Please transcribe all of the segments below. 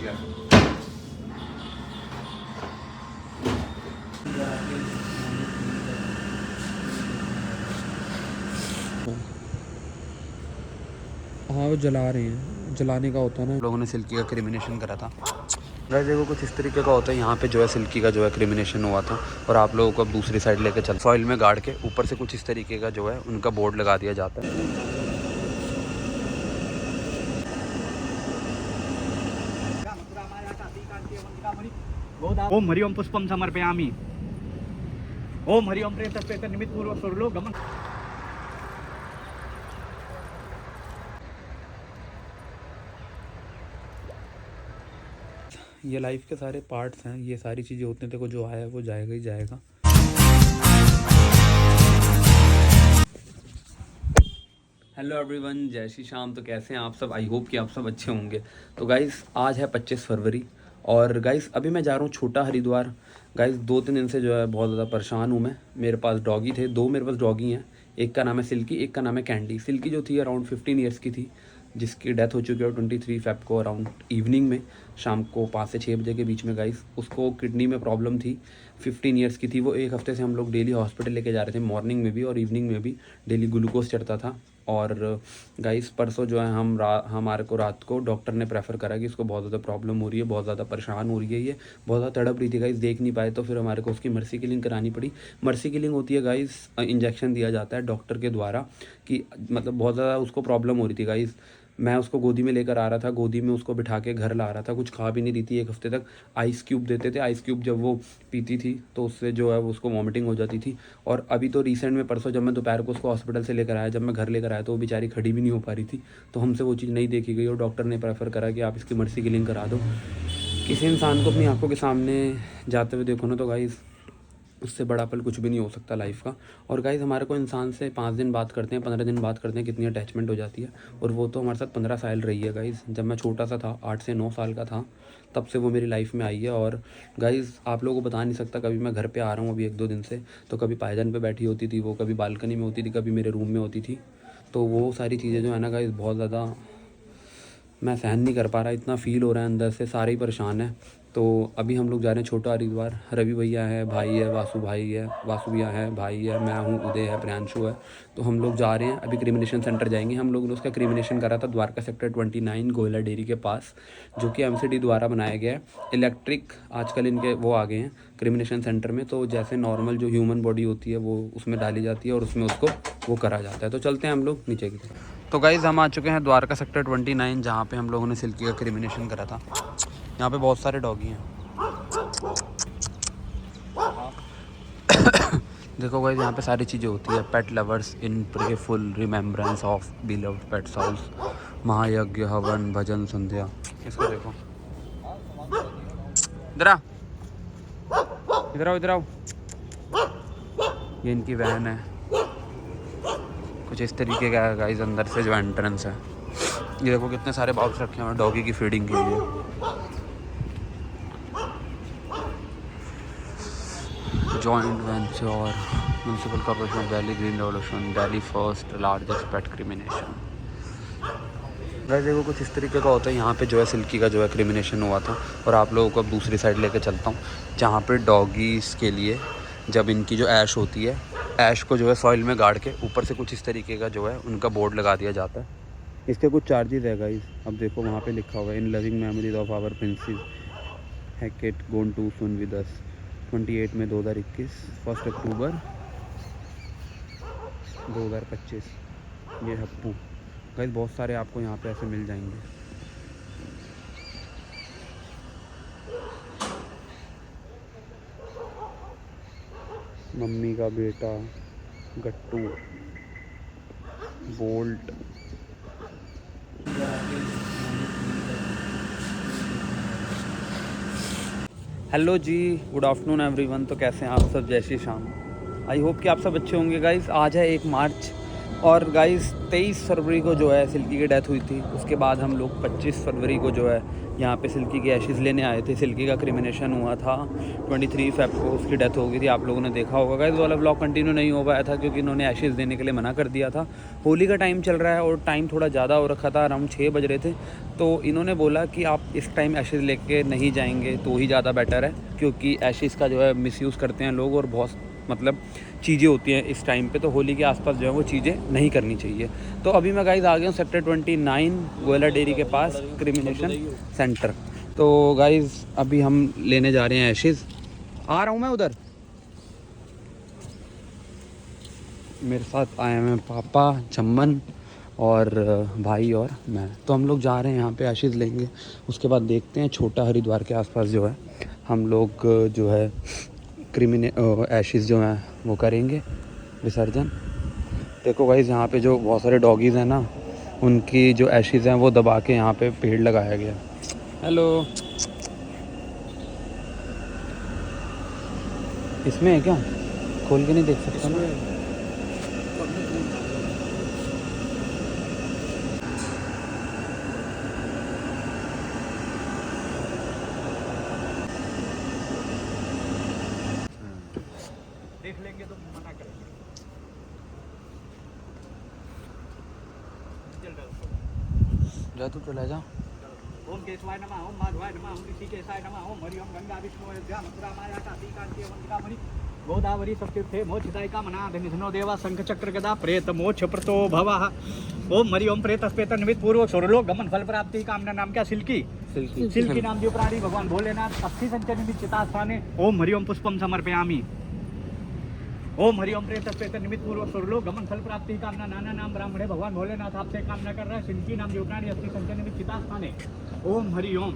है। हाँ वो जला रहे हैं, जलाने का होता है ना। लोगों ने सिल्की का क्रिमिनेशन करा था। गाइस देखो कुछ इस तरीके का होता है। यहाँ पे जो है सिल्की का जो है क्रिमिनेशन हुआ था और आप लोगों को अब दूसरी साइड लेके चल फॉइल में गाड़ के ऊपर से कुछ इस तरीके का जो है उनका बोर्ड लगा दिया जाता है। ओम हरि ओम पुष्पम समर्पयामि। ओम हरि ओम प्रेत निमित्त पूर्वक स्वरलो गमन। ये लाइफ के सारे पार्ट्स हैं, ये सारी चीज़ें होती हैं। देखो जो आया है वो जाएगा ही जाएगा। हेलो एवरीवन, जय श्री श्याम। तो कैसे हैं आप सब? आई होप कि आप सब अच्छे होंगे। तो गाइस आज है 25 फरवरी और गाइस अभी मैं जा रहा हूँ छोटा हरिद्वार। गाइस 2-3 दिन से जो है बहुत ज़्यादा परेशान हूँ मैं। मेरे पास डॉगी थे, 2 मेरे पास डॉगी हैं। एक का नाम है सिल्की, एक का नाम है कैंडी। सिल्की जो थी अराउंड 15 ईयर्स की थी, जिसकी डेथ हो चुकी है 23 फेब को अराउंड इवनिंग में, शाम को 5 से 6 बजे के बीच में। गाइस उसको किडनी में प्रॉब्लम थी, 15 ईयर्स की थी वो। एक हफ्ते से हम लोग डेली हॉस्पिटल लेके जा रहे थे, मॉर्निंग में भी और इवनिंग में भी डेली ग्लूकोज चढ़ता था। और गाइस परसों जो है हमारे को रात को डॉक्टर ने प्रेफर करा कि इसको बहुत ज़्यादा प्रॉब्लम हो रही है, बहुत ज़्यादा परेशान हो रही है, ये बहुत ज़्यादा तड़प रही थी गाइस, देख नहीं पाए। तो फिर हमारे को उसकी मर्सी किलिंग करानी पड़ी। मर्सी किलिंग होती है गाइस, इंजेक्शन दिया जाता है डॉक्टर के द्वारा कि मतलब बहुत ज़्यादा उसको प्रॉब्लम हो रही थी गाइस। मैं उसको गोदी में लेकर आ रहा था, गोदी में उसको बिठा के घर ला रहा था। कुछ खा भी नहीं रही थी 1 हफ्ते तक। आइस क्यूब देते थे, आइस क्यूब जब वो पीती थी तो उससे जो है वो उसको वॉमिटिंग हो जाती थी। और अभी तो रिसेंट में परसों जब मैं दोपहर को उसको हॉस्पिटल से लेकर आया, जब मैं घर लेकर आया तो वो बेचारी खड़ी भी नहीं हो पा रही थी। तो हमसे वो चीज़ नहीं देखी गई और डॉक्टर ने प्रेफर करा कि आप इसकी मर्सी किलिंग करा दो। किसी इंसान को अपनी आंखों के सामने जाते हुए देखो ना तो गाइस उससे बड़ा पल कुछ भी नहीं हो सकता लाइफ का। और गाइस हमारे को इंसान से 5 दिन बात करते हैं, 15 दिन बात करते हैं, कितनी अटैचमेंट हो जाती है। और वो तो हमारे साथ 15 साल रही है गाइस। जब मैं छोटा सा था, 8 से 9 साल का था, तब से वो मेरी लाइफ में आई है। और गाइस आप लोगों को बता नहीं सकता, कभी मैं घर पे आ रहा हूँ अभी 1-2 दिन से, तो कभी पायदान पे बैठी होती थी वो, कभी बालकनी में होती थी, कभी मेरे रूम में होती थी। तो वो सारी चीज़ें जो है ना गाइस बहुत ज़्यादा मैं सहन नहीं कर पा रहा, इतना फ़ील हो रहा है अंदर से, सारे ही परेशान हैं। तो अभी हम लोग जा रहे हैं छोटा हरिद्वार। रवि भैया है, भाई है, वासु भाई है, वासु भैया है, भाई है, मैं हूँ, उदय है, प्रियांशु है। तो हम लोग जा रहे हैं अभी क्रिमिनेशन सेंटर जाएंगे। हम लोगों ने उसका क्रिमिनेशन करा था द्वारका सेक्टर 29 गोयला डेयरी के पास, जो कि एमसीडी द्वारा बनाया गया है। इलेक्ट्रिक आजकल इनके वो आ गए हैं क्रिमिनेशन सेंटर में। तो जैसे नॉर्मल जो ह्यूमन बॉडी होती है वो उसमें डाली जाती है और उसमें उसको वो करा जाता है। तो चलते हैं हम लोग नीचे की तरफ। तो गाइज़ हम आ चुके हैं द्वारका सेक्टर 29, जहाँ पे हम लोगों ने सिल्की का क्रिमिनेशन करा था। यहाँ पे बहुत सारे डॉगी हैं। देखो गाइज़ यहाँ पे सारी चीज़ें होती है। Pet lovers in prayerful remembrance of beloved pets house, महायज्ञ, हवन, भजन, संध्या। इसको देखो, इधर आ, इधर आओ, इधर आओ। ये इनकी वैन है, कुछ इस तरीके का है गाइस अंदर से जो एंट्रेंस है। ये देखो कितने सारे बाउल्स रखे हुए हैं डॉगी की फीडिंग के लिए। Joint venture municipal corporation of Delhi, green revolution, Delhi first largest pet क्रिमिनेशन। Guys देखो कुछ इस तरीके का होता है। यहाँ पे जो है सिल्की का जो है क्रिमिनेशन हुआ था और आप लोगों को अब दूसरी साइड लेके चलता हूँ, जहाँ पे डॉगीज़ के लिए जब इनकी जो ऐश होती है, ऐश को जो है सॉइल में गाड़ के ऊपर से कुछ इस तरीके का जो है उनका बोर्ड लगा दिया जाता है। इसके कुछ चार्जेस है गाइस। अब देखो वहाँ पे लिखा हुआ है, in loving memories of our princess Hackett gone too soon with us, 28 में 2021, 1 अक्टूबर 2025। ये हप्पू गाइस, बहुत सारे आपको यहाँ पे ऐसे मिल जाएंगे। मम्मी का बेटा, गट्टू, बोल्ट। हेलो जी, गुड आफ्टरनून एवरीवन। तो कैसे हैं आप सब? जय श्री श्याम। आई होप कि आप सब अच्छे होंगे गाइस। आज है 1 मार्च और गाइस 23 फरवरी को जो है सिल्की की डेथ हुई थी। उसके बाद हम लोग 25 फरवरी को जो है यहाँ पे सिल्की की एशेज़ लेने आए थे। सिल्की का क्रिमिनेशन हुआ था 23 फेब को, उसकी डेथ हो गई थी। आप लोगों ने देखा होगा। गाइस वाला ब्लॉग कंटिन्यू नहीं हो पाया था क्योंकि इन्होंने एशेज़ देने के लिए मना कर दिया था। होली का टाइम चल रहा है और टाइम थोड़ा ज़्यादा हो रखा था, अराउंड 6 बज रहे थे। तो इन्होंने बोला कि आप इस टाइम एशेज़ लेके नहीं जाएंगे तो ही ज़्यादा बेटर है, क्योंकि एशेज़ का जो है मिसयूज़ करते हैं लोग और बहुत मतलब चीज़ें होती हैं इस टाइम पे। तो होली के आसपास जो है वो चीज़ें नहीं करनी चाहिए। तो अभी मैं गाइस आ गया हूँ सेक्टर 29 गोयला डेयरी के पास, क्रिमिनेशन सेंटर। तो गाइस अभी हम लेने जा रहे हैं एशेज़। आ रहा हूँ मैं उधर। मेरे साथ आए हैं पापा, चम्मन और भाई और मैं। तो हम लोग जा रहे हैं यहाँ पे एशेज़ लेंगे। उसके बाद देखते हैं छोटा हरिद्वार के आसपास जो है हम लोग जो है एशेज़ जो हैं वो करेंगे विसर्जन। देखो गाइस यहाँ पे जो बहुत सारे डॉगीज़ हैं ना, उनकी जो एशेज़ हैं वो दबा के यहाँ पे पेड़ लगाया गया। हेलो, इसमें है क्या? खोल के नहीं देख सकता ना? देख लेंगे तो मना करेंगे। जा तू चला जा। ओम केशवाय नमः, ओम माधवाय नमः, ओम ऋषिकेशाय नमः, ओम हरि ओम गंगा विष्णु अयोध्या मथुरा माया काशी कांची वंदिकामणि गोदावरी सप्तीर्थे मोक्षदायिका का मना धनिधनो देवा शंख चक्र गदा प्रेत मोक्ष प्रतो भवः। ओम हरि ओम प्रेत स्पेत निमित्त पूर्वक स्वर्लोक गमन फल प्राप्ति कामना। नाम क्या? सिल्की। सिल्की नाम जो प्राणी भगवान भोलेनाथ अस्थि संचय निमित्त चिता स्थाने। ओम हरि ओम पुष्पम समर्पयामि। ओम हरि ओम प्रेत स्पेत निमित्त पूर्वक स्वर्लोक गमन फल प्राप्ति कामना। नाना नाम ब्राह्मणे भगवान भोलेनाथ आपसे कामना कर रहा है। सिल्की नाम जो प्राणी अस्थि संचय निमित्त चिता स्थाने। ओम हरि ओम।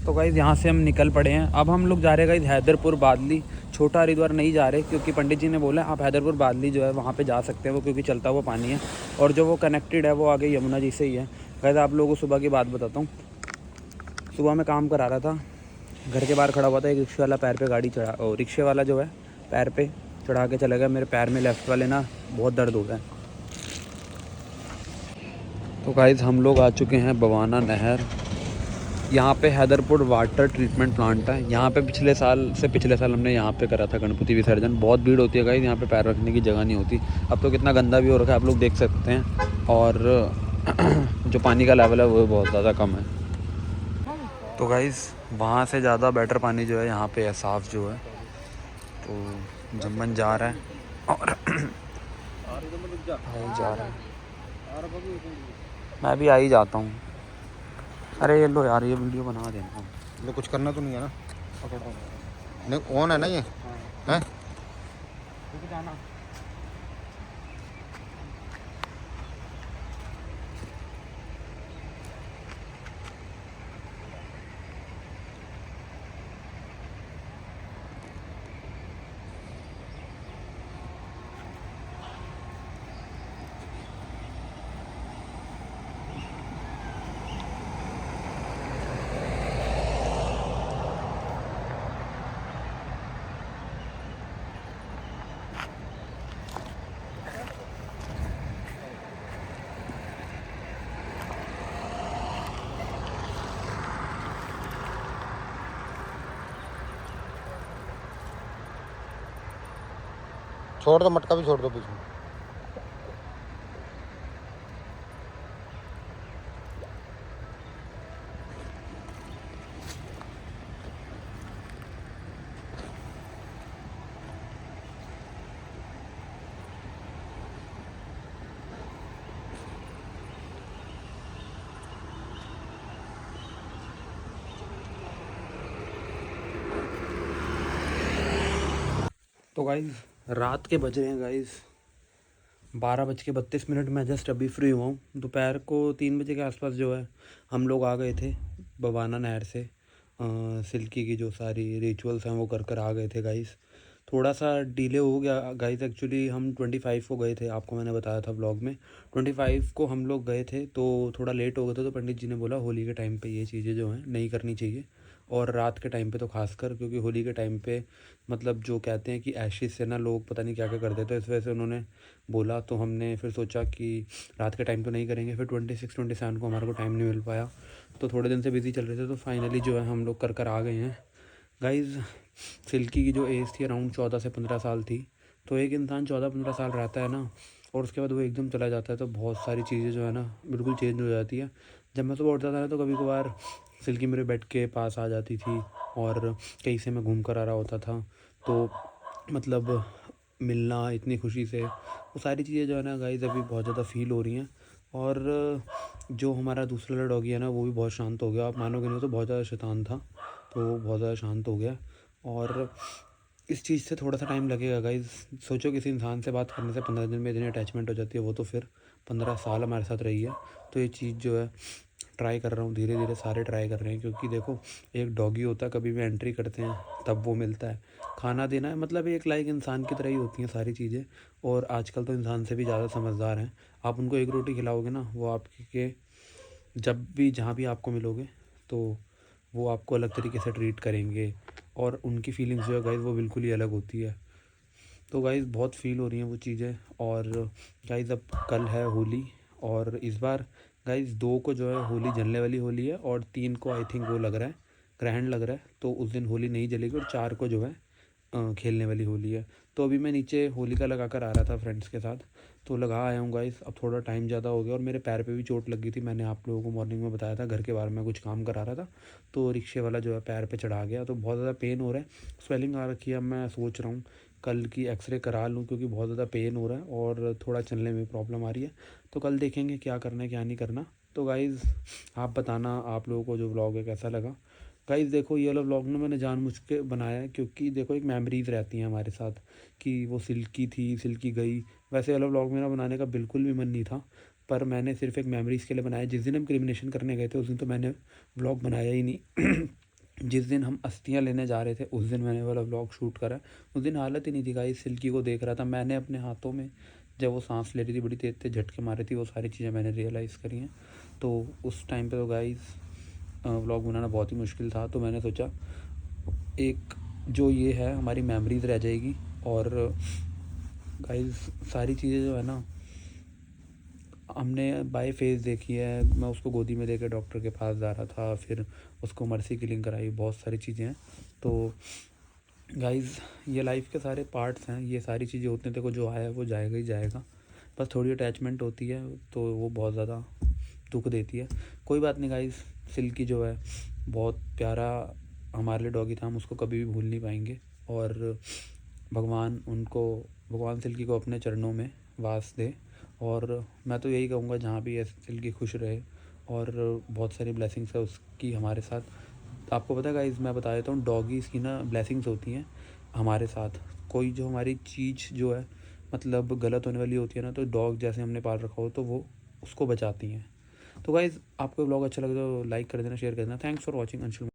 तो गाइस यहाँ से हम निकल पड़े हैं। अब हम लोग जा रहे हैं गाइस हैदरपुर बादली। छोटा हरिद्वार नहीं जा रहे क्योंकि पंडित जी ने बोला आप हैदरपुर बादली जो है वहाँ पे जा सकते हैं, वो क्योंकि चलता हुआ पानी है और जो वो कनेक्टेड है वो आगे यमुना जी से ही है। गाइस आप लोगों को सुबह की बात बताता हूँ। सुबह मैं काम करा रहा था, घर के बाहर खड़ा हुआ था, एक रिक्शे वाला पैर पे गाड़ी चढ़ा, और रिक्शे वाला जो है पैर पे चढ़ा के चला गया। मेरे पैर में लेफ़्ट वाले ना बहुत दर्द हो गया है। तो गाइस हम लोग आ चुके हैं बवाना नहर। यहाँ पे हैदरपुर वाटर ट्रीटमेंट प्लांट है। यहाँ पे पिछले साल हमने यहाँ पे करा था गणपति विसर्जन। बहुत भीड़ होती है गाइस, यहाँ पे पैर रखने की जगह नहीं होती। अब तो कितना गंदा भी हो रखा है, आप लोग देख सकते हैं। और जो पानी का लेवल है वो बहुत ज़्यादा कम है। तो गाइस वहाँ से ज़्यादा बेटर पानी जो है यहाँ पे है, साफ़ जो है। तो जम्मन जा रहा है और भाई जा रहा है, मैं भी आ ही जाता हूँ। अरे ये लो यार, ये वीडियो बना देना। तो कुछ करना तो नहीं है ना? नहीं ऑन है ना ये? हैं? जाना छोड़ दो, मटका भी छोड़ दो बीच में। तो गाइस रात के बज रहे हैं गाइस 12:32। मैं जस्ट अभी फ्री हुआ हूँ। दोपहर को 3 बजे के आसपास जो है हम लोग आ गए थे बवाना नहर से। सिल्की की जो सारी रिचुअल्स हैं वो कर आ गए थे गाइस। थोड़ा सा डिले हो गया गाइस, एक्चुअली हम 25 को गए थे, आपको मैंने बताया था ब्लॉग में। 25 को हम लोग गए थे तो थोड़ा लेट हो गया था। तो पंडित जी ने बोला होली के टाइम पे ये चीज़ें जो हैं नहीं करनी चाहिए और रात के टाइम पे तो खासकर, क्योंकि होली के टाइम पे मतलब जो कहते हैं कि एशिस से ना लोग पता नहीं क्या क्या करते, तो इस वजह से उन्होंने बोला। तो हमने फिर सोचा कि रात के टाइम तो नहीं करेंगे। फिर 26-27 को हमारे को टाइम नहीं मिल पाया, तो थोड़े दिन से बिज़ी चल रहे थे, तो फाइनली जो है हम लोग कर आ गए हैं। गाइज़ सिल्की की जो एज थी अराउंड 14 से 15 साल थी। तो एक इंसान 14-15 साल रहता है ना, और उसके बाद वो एकदम चला जाता है, तो बहुत सारी चीज़ें जो है ना बिल्कुल चेंज हो जाती है। जब मैं सुबह उठता था ना, तो कभी कभार सिल्की मेरे बेड के पास आ जाती थी, और कहीं से मैं घूम कर आ रहा होता था, तो मतलब मिलना इतनी खुशी से, वो सारी चीज़ें जो है ना गाइज़ अभी बहुत ज़्यादा फ़ील हो रही हैं। और जो हमारा दूसरा वाला डॉगी है ना, वो भी बहुत शांत हो गया। आप मानोगे नहीं, तो बहुत ज़्यादा शैतान था, तो वो बहुत ज़्यादा शांत हो गया। और इस चीज़ से थोड़ा सा टाइम लगेगा गाइज़। सोचो किसी इंसान से बात करने से 15 दिन में इतनी अटैचमेंट हो जाती है, वो तो फिर 15 साल हमारे साथ रही है। तो ये चीज़ जो है ट्राई कर रहा हूँ, धीरे धीरे सारे ट्राई कर रहे हैं, क्योंकि देखो एक डॉगी होता है, कभी भी एंट्री करते हैं तब वो मिलता है, खाना देना है, मतलब एक लाइक इंसान की तरह ही होती हैं सारी चीज़ें। और आजकल तो इंसान से भी ज़्यादा समझदार हैं। आप उनको एक रोटी खिलाओगे ना, वो आपके जब भी जहाँ भी आपको मिलोगे, तो वो आपको अलग तरीके से ट्रीट करेंगे, और उनकी फीलिंग्स जो है गाइज़ वो बिल्कुल ही अलग होती है। तो गाइज़ बहुत फ़ील हो रही हैं वो चीज़ें। और गाइज़ अब कल है होली, और इस बार गाइज़ 2 को जो है होली जलने वाली होली है, और 3 को आई थिंक वो लग रहा है ग्रहण लग रहा है, तो उस दिन होली नहीं जलेगी, और 4 को जो है खेलने वाली होली है। तो अभी मैं नीचे होलिका लगा कर आ रहा था फ्रेंड्स के साथ, तो लगा आया हूँ गाइस। अब थोड़ा टाइम ज़्यादा हो गया, और मेरे पैर पे भी चोट लग गई थी। मैंने आप लोगों को मॉर्निंग में बताया था, घर के बाहर में कुछ काम करा रहा था, तो रिक्शे वाला जो है पैर पे चढ़ा गया, तो बहुत ज़्यादा पेन हो रहा है, स्वेलिंग आ रखी है। अब मैं सोच रहा हूँ कल की एक्सरे करा लूँ, क्योंकि बहुत ज़्यादा पेन हो रहा है और थोड़ा चलने में प्रॉब्लम आ रही है। तो कल देखेंगे क्या करना है क्या नहीं करना। तो गाइज़ आप बताना आप लोगों को जो व्लॉग है कैसा लगा। गाइज़ देखो ये वाला व्लॉग ना मैंने जानबूझ के बनाया है, क्योंकि देखो एक मेमोरीज़ रहती हैं हमारे साथ, कि वो सिल्की थी, सिल्की गई। वैसे वाला व्लॉग मेरा बनाने का बिल्कुल भी मन नहीं था, पर मैंने सिर्फ एक मेमोरीज़ के लिए बनाया। जिस दिन हम क्रिमिनेशन करने गए थे उस दिन तो मैंने व्लॉग बनाया ही नहीं। जिस दिन हम अस्थियाँ लेने जा रहे थे उस दिन मैंने वाला व्लॉग शूट करा। उस दिन हालत ही नहीं थी गाइस, सिल्की को देख रहा था मैंने अपने हाथों में, जब वो सांस ले रही थी बड़ी तेज तेज झटके मारे थी, वो सारी चीज़ें मैंने रियलाइज़ करी हैं। तो उस टाइम पे तो गाइस व्लॉग बनाना बहुत ही मुश्किल था, तो मैंने सोचा एक जो ये है हमारी मेमोरीज़ रह जाएगी। और गाइस सारी चीज़ें जो है ना हमने बाय फेस देखी है। मैं उसको गोदी में लेकर डॉक्टर के पास जा रहा था, फिर उसको मर्सी किलिंग कराई, बहुत सारी चीज़ें हैं। तो गाइज़ ये लाइफ के सारे पार्ट्स हैं, ये सारी चीज़ें होती हैं। देखो जो आया है वो जाएगा ही जाएगा, बस थोड़ी अटैचमेंट होती है तो वो बहुत ज़्यादा दुख देती है। कोई बात नहीं गाइज़, सिल्की जो है बहुत प्यारा हमारे लिए डॉगी था, हम उसको कभी भी भूल नहीं पाएंगे। और भगवान सिल्की को अपने चरणों में वास दे। और मैं तो यही कहूँगा जहाँ भी ऐसे सिल्की खुश रहे, और बहुत सारी ब्लेसिंग्स है उसकी हमारे साथ। आपको पता है गाइस, मैं बता देता हूँ, डॉगीज़ की ना ब्लेसिंग्स होती हैं हमारे साथ। कोई जो हमारी चीज़ जो है मतलब गलत होने वाली होती है ना, तो डॉग जैसे हमने पाल रखा हो तो वो उसको बचाती हैं। तो गाइस आपको ब्लॉग अच्छा लगे तो लाइक कर देना, शेयर कर देना। Thanks for watching Anshul.